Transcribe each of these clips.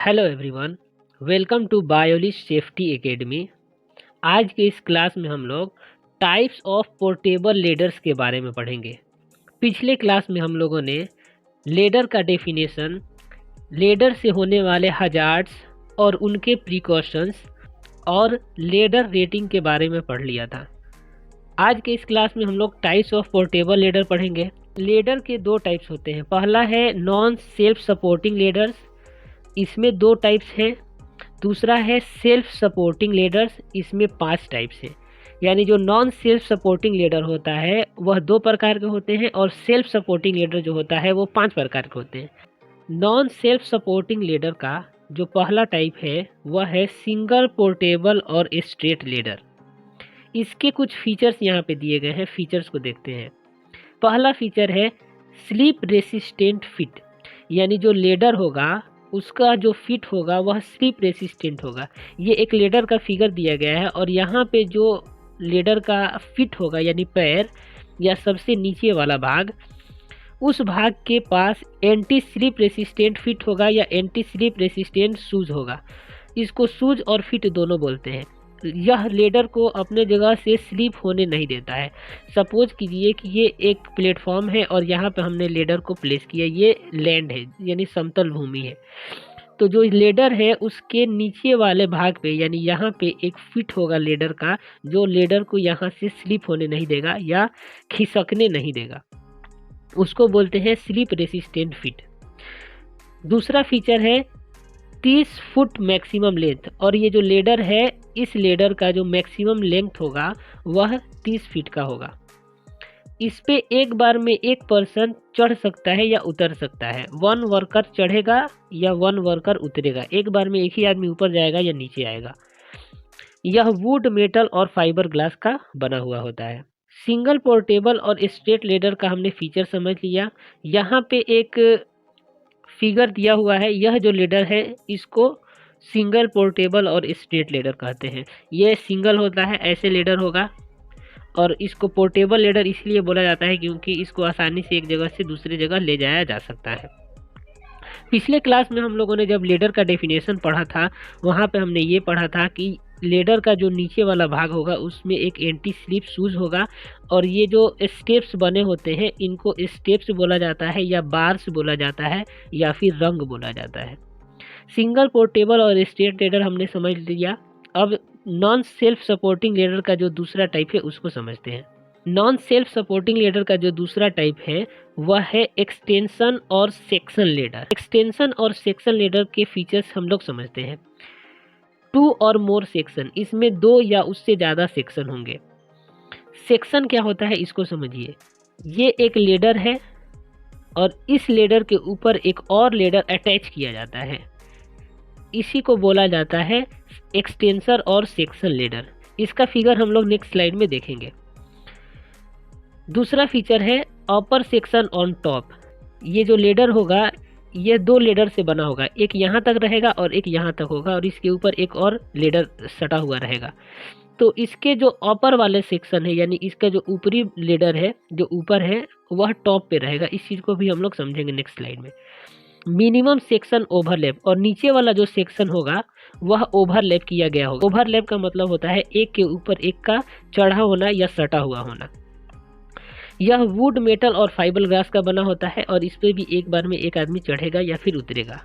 Hello everyone, welcome to biologist safety academy. आज के इस क्लास में हम लोग टाइप्स ऑफ पोर्टेबल लेडर्स के बारे में पढ़ेंगे। पिछले क्लास में हम लोगों ने लेडर का डेफिनेशन, लेडर से होने वाले हजार्ड्स और उनके प्रिकॉशंस और लेडर रेटिंग के बारे में पढ़ लिया था। आज के इस क्लास में हम लोग टाइप्स ऑफ पोर्टेबल लेडर पढ़ेंगे। लेडर के दो टाइप्स होते हैं। पहला है नॉन सेल्फ सपोर्टिंग लेडर्स, इसमें 2 टाइप्स हैं। दूसरा है सेल्फ सपोर्टिंग लेडर्स, इसमें 5 टाइप्स हैं। यानी जो नॉन सेल्फ सपोर्टिंग लेडर होता है वह 2 प्रकार के होते हैं और सेल्फ सपोर्टिंग लेडर जो होता है वो 5 प्रकार के होते हैं। नॉन सेल्फ सपोर्टिंग लेडर का जो पहला टाइप है वह है सिंगल पोर्टेबल और स्ट्रेट लेडर। इसके कुछ फीचर्स यहाँ पे दिए गए हैं, फीचर्स को देखते हैं। पहला फीचर है स्लिप रेसिस्टेंट फिट, यानी जो लेडर होगा उसका जो फिट होगा वह स्लिप रेसिस्टेंट होगा। ये एक लेडर का फिगर दिया गया है और यहाँ पे जो लेडर का फिट होगा यानी पैर या सबसे नीचे वाला भाग, उस भाग के पास एंटी स्लिप रेसिस्टेंट फिट होगा या एंटी स्लिप रेसिस्टेंट शूज होगा। इसको शूज और फिट दोनों बोलते हैं। यह लेडर को अपने जगह से स्लिप होने नहीं देता है। सपोज कीजिए कि ये एक प्लेटफॉर्म है और यहाँ पे हमने लेडर को प्लेस किया। ये लैंड है यानी समतल भूमि है, तो जो लेडर है उसके नीचे वाले भाग पे यानी यहाँ पे एक फिट होगा लेडर का, जो लेडर को यहाँ से स्लिप होने नहीं देगा या खिसकने नहीं देगा। उसको बोलते हैं स्लिप रेसिस्टेंट फिट। दूसरा फीचर है 30 फुट मैक्सिमम लेंथ, और ये जो लेडर है इस लेडर का जो मैक्सिमम लेंथ होगा वह 30 फीट का होगा। इस पे एक बार में एक पर्सन चढ़ सकता है या उतर सकता है। 1 वर्कर चढ़ेगा या 1 वर्कर उतरेगा। एक बार में एक ही आदमी ऊपर जाएगा या नीचे आएगा। यह वुड, मेटल और फाइबर ग्लास का बना हुआ होता है। सिंगल पोर्टेबल और स्ट्रेट लेडर का हमने फीचर समझ लिया। यहाँ पे एक फिगर दिया हुआ है। यह जो लेडर है इसको सिंगल पोर्टेबल और स्ट्रेट लेडर कहते हैं। यह सिंगल होता है, ऐसे लेडर होगा, और इसको पोर्टेबल लेडर इसलिए बोला जाता है क्योंकि इसको आसानी से एक जगह से दूसरी जगह ले जाया जा सकता है। पिछले क्लास में हम लोगों ने जब लेडर का डेफिनेशन पढ़ा था वहाँ पे हमने ये पढ़ा था कि लेडर का जो नीचे वाला भाग होगा उसमें एक एंटी स्लिप शूज होगा, और ये जो स्टेप्स बने होते हैं इनको स्टेप्स बोला जाता है या बार्स बोला जाता है या फिर रंग बोला जाता है। सिंगल पोर्टेबल और स्ट्रेट लेडर हमने समझ लिया। अब नॉन सेल्फ सपोर्टिंग लेडर का जो दूसरा टाइप है उसको समझते हैं। नॉन सेल्फ सपोर्टिंग लेडर का जो दूसरा टाइप है वह है एक्सटेंशन और सेक्शन लेडर। एक्सटेंशन और सेक्शन लेडर के फीचर्स हम लोग समझते हैं। 2 और मोर सेक्शन, इसमें 2 या उससे ज़्यादा सेक्शन होंगे। सेक्शन क्या होता है इसको समझिए। ये एक लेडर है और इस लेडर के ऊपर एक और लेडर अटैच किया जाता है, इसी को बोला जाता है एक्सटेंशन और सेक्शन लेडर। इसका फिगर हम लोग नेक्स्ट स्लाइड में देखेंगे। दूसरा फीचर है अपर सेक्शन ऑन टॉप। ये जो लेडर होगा ये 2 लेडर से बना होगा, एक यहाँ तक रहेगा और एक यहाँ तक होगा, और इसके ऊपर एक और लेडर सटा हुआ रहेगा। तो इसके जो अपर वाले सेक्शन है यानी इसका जो ऊपरी लेडर है जो ऊपर है वह टॉप पे रहेगा। इस चीज़ को भी हम लोग समझेंगे नेक्स्ट स्लाइड में। मिनिमम सेक्शन ओवरलैप, और नीचे वाला जो सेक्शन होगा वह ओवरलैप किया गया होगा। ओवरलैप का मतलब होता है एक के ऊपर एक का चढ़ा होना या सटा हुआ होना। यह वुड, मेटल और फाइबर ग्लास का बना होता है और इस पर भी एक बार में एक आदमी चढ़ेगा या फिर उतरेगा।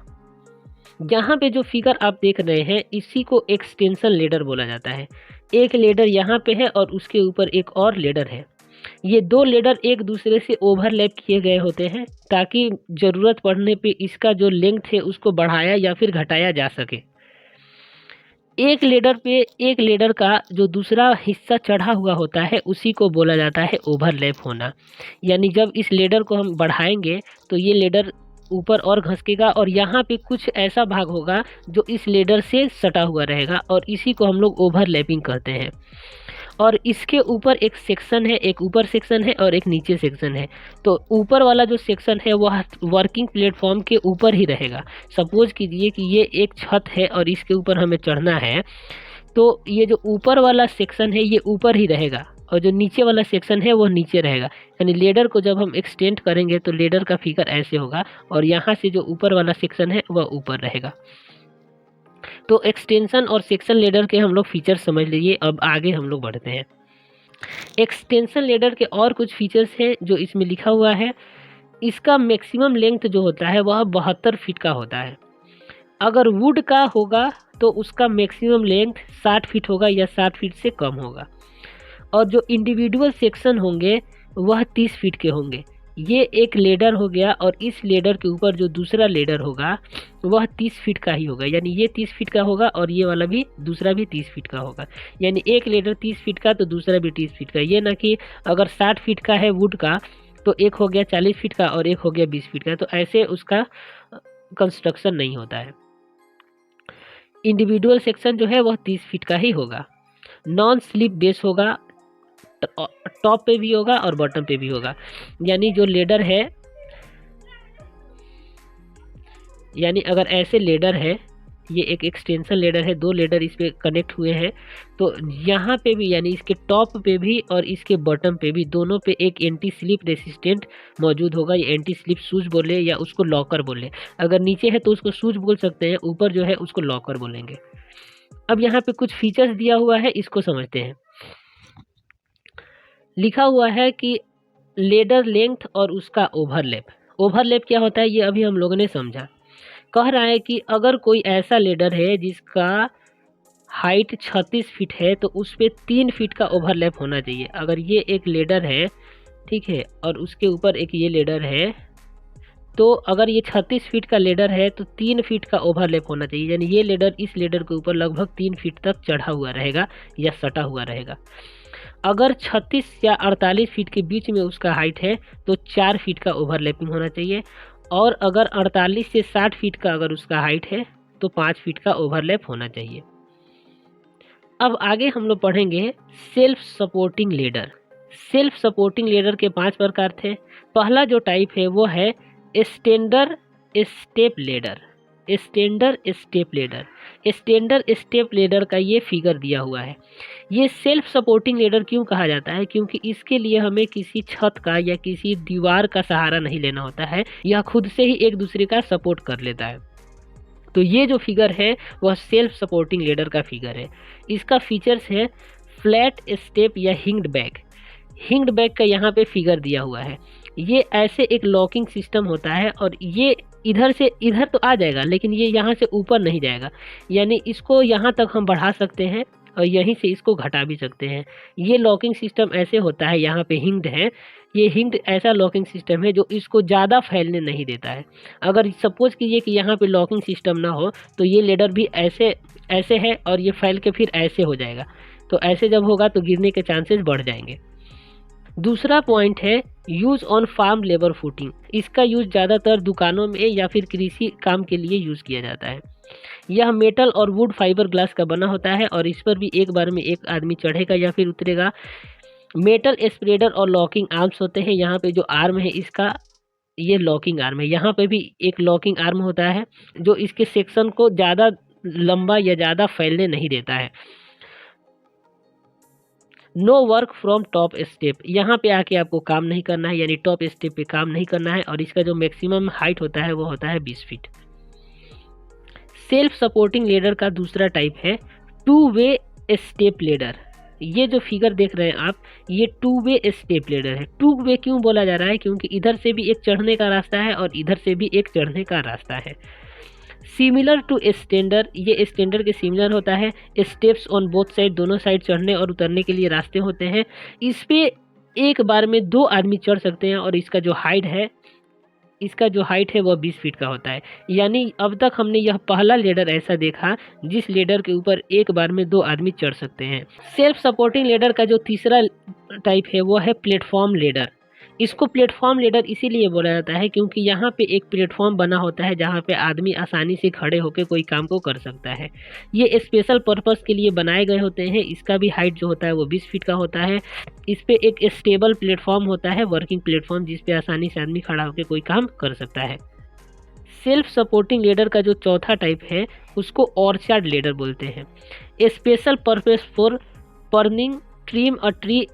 यहाँ पे जो फिगर आप देख रहे हैं इसी को एक्सटेंशन लेडर बोला जाता है। एक लेडर यहाँ पे है और उसके ऊपर एक और लेडर है। ये 2 लेडर एक दूसरे से ओवरलैप किए गए होते हैं ताकि ज़रूरत पड़ने पे इसका जो लेंथ है उसको बढ़ाया या फिर घटाया जा सके। एक लेडर पे एक लेडर का जो दूसरा हिस्सा चढ़ा हुआ होता है उसी को बोला जाता है ओवरलैप होना। यानी जब इस लेडर को हम बढ़ाएंगे तो ये लेडर ऊपर और घसकेगा और यहाँ पे कुछ ऐसा भाग होगा जो इस लेडर से सटा हुआ रहेगा, और इसी को हम लोग ओवरलैपिंग कहते हैं। और इसके ऊपर एक सेक्शन है, एक ऊपर सेक्शन है और एक नीचे सेक्शन है। तो ऊपर वाला जो सेक्शन है वह वर्किंग प्लेटफॉर्म के ऊपर ही रहेगा। सपोज कीजिए कि ये एक छत है और इसके ऊपर हमें चढ़ना है, तो ये जो ऊपर वाला सेक्शन है ये ऊपर ही रहेगा और जो नीचे वाला सेक्शन है वो नीचे रहेगा। यानी लेडर को जब हम एक्सटेंड करेंगे तो लेडर का फिगर ऐसे होगा और यहाँ से जो ऊपर वाला सेक्शन है वह ऊपर रहेगा। तो एक्सटेंशन और सेक्शन लेडर के हम लोग फीचर्स समझ लीजिए। अब आगे हम लोग बढ़ते हैं। एक्सटेंशन लेडर के और कुछ फीचर्स हैं जो इसमें लिखा हुआ है। इसका मैक्सिमम लेंथ जो होता है वह 72 फीट का होता है। अगर वुड का होगा तो उसका मैक्सिमम लेंथ 60 फीट होगा या 60 फीट से कम होगा। और जो इंडिविजुअल सेक्शन होंगे वह 30 फीट के होंगे। ये एक लेडर हो गया और इस लेडर के ऊपर जो दूसरा लेडर होगा वह 30 फीट का ही होगा। यानी ये 30 फीट का होगा और ये वाला भी दूसरा भी 30 फीट का होगा। यानी एक लेडर 30 फीट का तो दूसरा भी 30 फीट का। ये ना कि अगर 60 फीट का है वुड का तो एक हो गया 40 फीट का और एक हो गया 20 फीट का। तो ऐसे उसका कंस्ट्रक्शन नहीं होता है। इंडिविजुअल सेक्शन जो है वह 30 फीट का ही होगा। नॉन स्लिप बेस होगा, टॉप पे भी होगा और बॉटम पे भी होगा। यानी जो लेडर है, यानी अगर ऐसे लेडर है, ये एक एक्सटेंशन लेडर है, 2 लेडर इस पे कनेक्ट हुए हैं, तो यहाँ पे भी यानी इसके टॉप पे भी और इसके बॉटम पे भी दोनों पे एक एंटी स्लिप रेसिस्टेंट मौजूद होगा। ये एंटी स्लिप शूज बोले या उसको लॉकर बोले। अगर नीचे है तो उसको शूज बोल सकते हैं, ऊपर जो है उसको लॉकर बोलेंगे। अब यहाँ पे कुछ फीचर्स दिया हुआ है, इसको समझते हैं। लिखा हुआ है कि लेडर लेंथ और उसका ओवरलैप। ओवरलैप क्या होता है ये अभी हम लोगों ने समझा। कह रहा है कि अगर कोई ऐसा लेडर है जिसका हाइट 36 फीट है तो उस पर 3 फीट का ओवरलैप होना चाहिए। अगर ये एक लेडर है, ठीक है, और उसके ऊपर एक ये लेडर है, तो अगर ये 36 फीट का लेडर है तो 3 फीट का ओवरलैप होना चाहिए। यानी ये लेडर इस लेडर के ऊपर लगभग 3 फीट तक चढ़ा हुआ रहेगा या सटा हुआ रहेगा। अगर 36 या 48 फीट के बीच में उसका हाइट है तो 4 फीट का ओवरलैपिंग होना चाहिए। और अगर 48 से 60 फीट का अगर उसका हाइट है तो 5 फीट का ओवरलैप होना चाहिए। अब आगे हम लोग पढ़ेंगे self supporting ladder. Self supporting ladder के 5 प्रकार थे। पहला जो टाइप है वो है standard step ladder. Standard step ladder, standard step ladder का ये फिगर दिया हुआ है। ये सेल्फ सपोर्टिंग लेडर क्यों कहा जाता है? क्योंकि इसके लिए हमें किसी छत का या किसी दीवार का सहारा नहीं लेना होता है, यह खुद से ही एक दूसरे का सपोर्ट कर लेता है। तो ये जो फिगर है वह सेल्फ सपोर्टिंग लेडर का फिगर है। इसका फीचर्स है फ्लैट स्टेप या हिंग्ड बैक। हिंग्ड बैक का यहाँ पे फिगर दिया हुआ है। ये ऐसे एक लॉकिंग सिस्टम होता है और ये इधर से इधर तो आ जाएगा लेकिन ये यहाँ से ऊपर नहीं जाएगा। यानी इसको यहाँ तक हम बढ़ा सकते हैं और यहीं से इसको घटा भी सकते हैं। ये लॉकिंग सिस्टम ऐसे होता है, यहाँ पे हिंग्ड है। ये हिंग्ड ऐसा लॉकिंग सिस्टम है जो इसको ज़्यादा फैलने नहीं देता है। अगर सपोज कीजिए कि यहाँ पे लॉकिंग सिस्टम ना हो तो ये लेडर भी ऐसे है और ये फैल के फिर ऐसे हो जाएगा। तो ऐसे जब होगा तो गिरने के चांसेस बढ़ जाएंगे। दूसरा पॉइंट है use on farm labour footing. इसका यूज़ ज़्यादातर दुकानों में या फिर कृषि काम के लिए यूज़ किया जाता है। यह मेटल और वुड फाइबर ग्लास का बना होता है और इस पर भी एक बार में एक आदमी चढ़ेगा या फिर उतरेगा। मेटल स्प्रेडर और लॉकिंग आर्म्स होते हैं। यहाँ पे जो आर्म है इसका, ये लॉकिंग आर्म है। यहाँ पे भी एक लॉकिंग आर्म होता है जो इसके सेक्शन को ज़्यादा लंबा या ज़्यादा फैलने नहीं देता है। No work from top step. यहाँ पे आके आपको काम नहीं करना है, यानी टॉप स्टेप पे काम नहीं करना है। और इसका जो मैक्सिमम हाइट होता है वो होता है 20 फीट। सेल्फ सपोर्टिंग लेडर का दूसरा टाइप है 2 वे स्टेप लेडर। ये जो फिगर देख रहे हैं आप, ये 2 वे स्टेप लेडर है। 2 वे क्यों बोला जा रहा है? क्योंकि इधर से भी एक चढ़ने का रास्ता है और इधर से भी एक चढ़ने का रास्ता है। सिमिलर टू स्टैंडर्ड, ये स्टैंडर्ड के सिमिलर होता है। स्टेप्स ऑन बोथ साइड, दोनों साइड चढ़ने और उतरने के लिए रास्ते होते हैं। इस पे एक बार में 2 आदमी चढ़ सकते हैं और इसका जो हाइट है वह 20 फीट का होता है। यानी अब तक हमने यह पहला लेडर ऐसा देखा जिस लेडर के ऊपर एक बार में 2 आदमी चढ़ सकते हैं। सेल्फ सपोर्टिंग लेडर का जो तीसरा टाइप है वो है प्लेटफॉर्म लेडर। इसको प्लेटफॉर्म लेडर इसीलिए बोला जाता है क्योंकि यहाँ पे एक प्लेटफॉर्म बना होता है जहाँ पे आदमी आसानी से खड़े होकर कोई काम को कर सकता है। ये स्पेशल पर्पस के लिए बनाए गए होते हैं। इसका भी हाइट जो होता है वो 20 फीट का होता है। इस पे एक स्टेबल प्लेटफॉर्म होता है, वर्किंग प्लेटफॉर्म, जिस पे आसानी से आदमी खड़ा होकर कोई काम कर सकता है। सेल्फ सपोर्टिंग लेडर का जो चौथा टाइप है उसको ऑर्चार्ड लेडर बोलते हैं। Special purpose for pruning, trim a tree,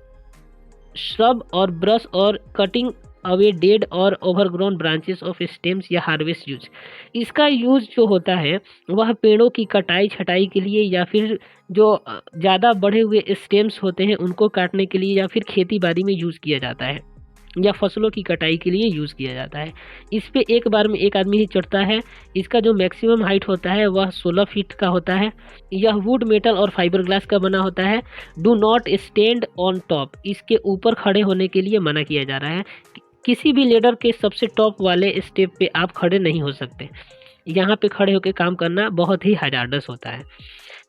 shrub or brush or cutting away dead or overgrown branches of stems या हार्वेस्ट यूज। इसका यूज जो होता है वह पेड़ों की कटाई छटाई के लिए, या फिर जो ज़्यादा बढ़े हुए स्टेम्स होते हैं उनको काटने के लिए, या फिर खेती बाड़ी में यूज़ किया जाता है, या फसलों की कटाई के लिए यूज़ किया जाता है। इस पे एक बार में एक आदमी ही चढ़ता है। इसका जो मैक्सिमम हाइट होता है वह 16 फीट का होता है। यह वुड, मेटल और फाइबर ग्लास का बना होता है। Do not stand on top, इसके ऊपर खड़े होने के लिए मना किया जा रहा है। किसी भी लेडर के सबसे टॉप वाले स्टेप पे आप खड़े नहीं हो सकते। यहाँ पे खड़े होकर काम करना बहुत ही हजार्डस होता है।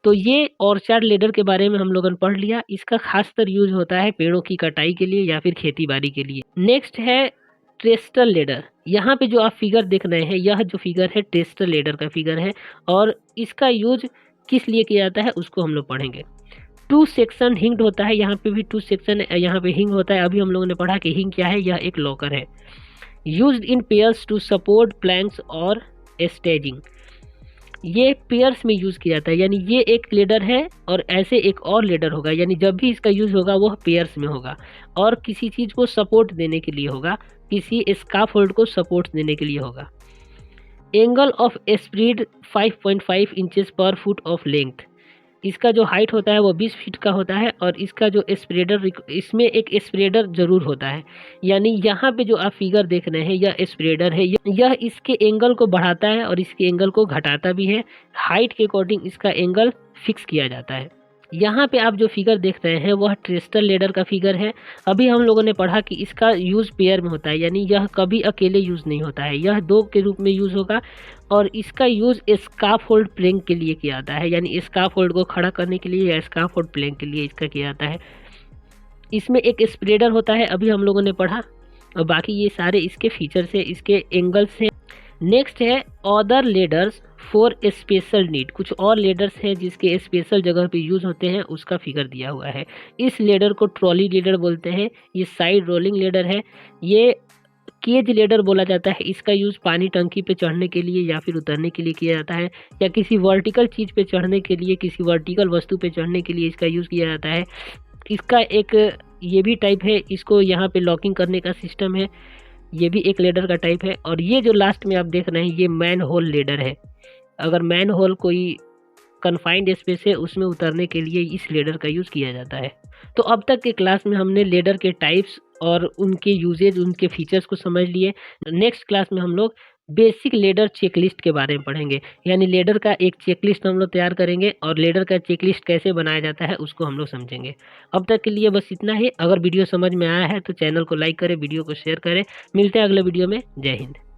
तो ये ऑर्चर्ड लेडर के बारे में हम लोगों ने पढ़ लिया। इसका खासतर यूज होता है पेड़ों की कटाई के लिए या फिर खेती बाड़ी के लिए। नेक्स्ट है ट्रेस्टल लेडर। यहाँ पे जो आप फिगर देख रहे हैं, यह जो फिगर है ट्रेस्टल लेडर का फिगर है, और इसका यूज किस लिए किया जाता है उसको हम लोग पढ़ेंगे। 2 सेक्शन हिंग्ड होता है, यहाँ पे भी 2 सेक्शन यहाँ पे हिंग होता है। अभी हम लोगों ने पढ़ा कि हिंग क्या है, यह एक लॉकर है। Used in pairs to support planks और स्टेजिंग। ये पेयर्स में यूज़ किया जाता है, यानी ये एक लेडर है और ऐसे एक और लेडर होगा, यानी जब भी इसका यूज़ होगा वह पेयर्स में होगा और किसी चीज़ को सपोर्ट देने के लिए होगा, किसी स्काफोल्ड को सपोर्ट देने के लिए होगा। एंगल ऑफ स्प्रेड 5.5 इंचेस पर फुट ऑफ लेंथ। इसका जो हाइट होता है वो 20 फीट का होता है, और इसका जो स्प्रेडर, इसमें एक स्प्रेडर जरूर होता है। यानी यहाँ पे जो आप फिगर देख रहे हैं यह स्प्रेडर है। यह इसके एंगल को बढ़ाता है और इसके एंगल को घटाता भी है। हाइट के अकॉर्डिंग इसका एंगल फिक्स किया जाता है। यहाँ पे आप जो फिगर देख रहे हैं वह ट्रेस्टल लेडर का फिगर है। अभी हम लोगों ने पढ़ा कि इसका यूज़ पेयर में होता है, यानी यह कभी अकेले यूज़ नहीं होता है, यह 2 के रूप में यूज़ होगा। और इसका यूज़ स्काफोल्ड प्लैंक के लिए किया जाता है, यानी स्काफोल्ड को खड़ा करने के लिए या स्काफोल्ड प्लैंक के लिए इसका किया जाता है। इसमें एक स्प्रेडर होता है, अभी हम लोगों ने पढ़ा, और बाकी ये सारे इसके फीचर्स हैं, इसके एंगल्स हैं। नेक्स्ट है other ladders for special need. कुछ और लेडर्स हैं जिसके स्पेशल जगह पे यूज़ होते हैं, उसका फिगर दिया हुआ है। इस लेडर को ट्रॉली लेडर बोलते हैं। ये साइड रोलिंग लेडर है। ये केज लेडर बोला जाता है। इसका यूज़ पानी टंकी पे चढ़ने के लिए या फिर उतरने के लिए किया जाता है, या किसी वर्टिकल चीज़ पे चढ़ने के लिए, किसी वर्टिकल वस्तु पे चढ़ने के लिए इसका यूज़ किया जाता है। इसका एक ये भी टाइप है, इसको यहाँ पे लॉकिंग करने का सिस्टम है, ये भी एक लेडर का टाइप है। और ये जो लास्ट में आप देख रहे हैं ये मैन होल लेडर है। अगर मैन होल कोई कन्फाइंड स्पेस है उसमें उतरने के लिए इस लेडर का यूज़ किया जाता है। तो अब तक के क्लास में हमने लेडर के टाइप्स और उनके यूजेज, उनके फीचर्स को समझ लिए। नेक्स्ट क्लास में हम लोग बेसिक लेडर चेकलिस्ट के बारे में पढ़ेंगे, यानी लेडर का एक चेकलिस्ट हम लोग तैयार करेंगे और लेडर का चेकलिस्ट कैसे बनाया जाता है उसको हम लोग समझेंगे। अब तक के लिए बस इतना ही। अगर वीडियो समझ में आया है तो चैनल को लाइक करें, वीडियो को शेयर करें। मिलते हैं अगले वीडियो में। जय हिंद।